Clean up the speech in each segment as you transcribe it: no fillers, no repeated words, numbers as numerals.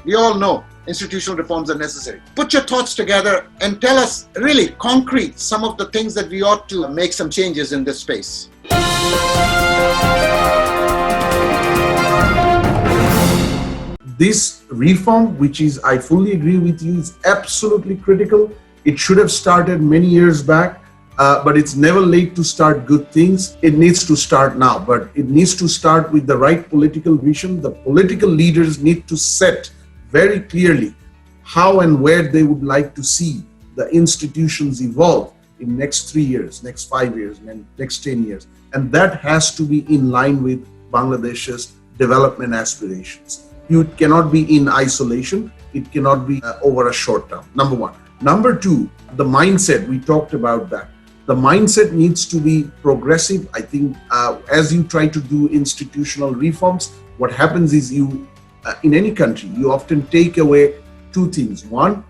We all know institutional reforms are necessary. Put your thoughts together and tell us really concrete some of the things that we ought to make some changes in this space. This reform, which is, I fully agree with you, is absolutely critical. It should have started many years back, but it's never late to start good things. It needs to start now, but it needs to start with the right political vision. The political leaders need to set very clearly how and where they would like to see the institutions evolve in next 3 years, next 5 years, and next 10 years. And that has to be in line with Bangladesh's development aspirations. It cannot be in isolation. It cannot be over a short term, number one. Number two, the mindset, we talked about that. The mindset needs to be progressive. I think as you try to do institutional reforms, what happens is in any country, you often take away two things. One,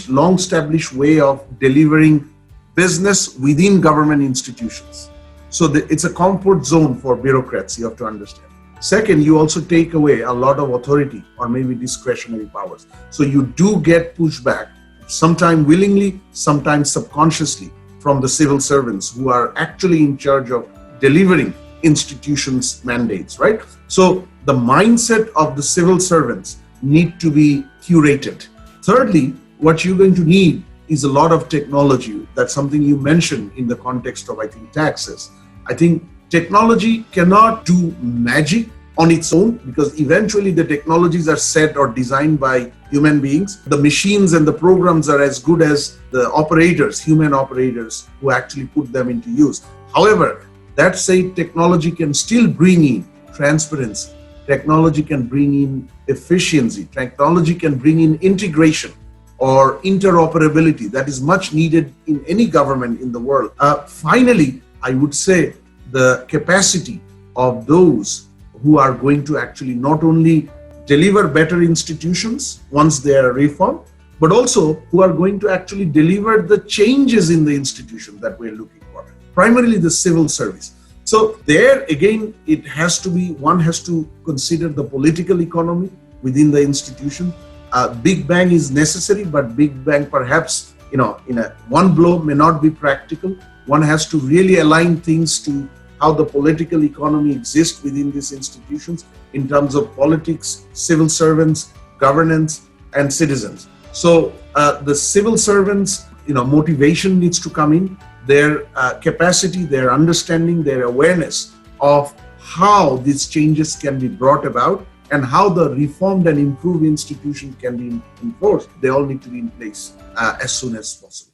long established way of delivering business within government institutions. So it's a comfort zone for bureaucrats, you have to understand. Second, you also take away a lot of authority or maybe discretionary powers. So you do get pushback, sometimes willingly, sometimes subconsciously, from the civil servants who are actually in charge of delivering institutions' mandates, right? So the mindset of the civil servants need to be curated. Thirdly, what you're going to need is a lot of technology. That's something you mentioned in the context of, I think, taxes. I think technology cannot do magic on its own because eventually the technologies are set or designed by human beings. The machines and the programs are as good as the operators, human operators who actually put them into use. However, that said, technology can still bring in transparency. Technology can bring in efficiency. Technology can bring in integration or interoperability that is much needed in any government in the world. Finally, I would say the capacity of those who are going to actually not only deliver better institutions once they are reformed, but also who are going to actually deliver the changes in the institution that we're looking for, primarily the civil service. So there again, one has to consider the political economy within the institution. Big bang is necessary, but big bang perhaps, in one blow may not be practical. One has to really align things to how the political economy exists within these institutions in terms of politics, civil servants, governance, and citizens. So the civil servants, motivation needs to come in, their capacity, their understanding, their awareness of how these changes can be brought about and how the reformed and improved institution can be enforced. They all need to be in place as soon as possible.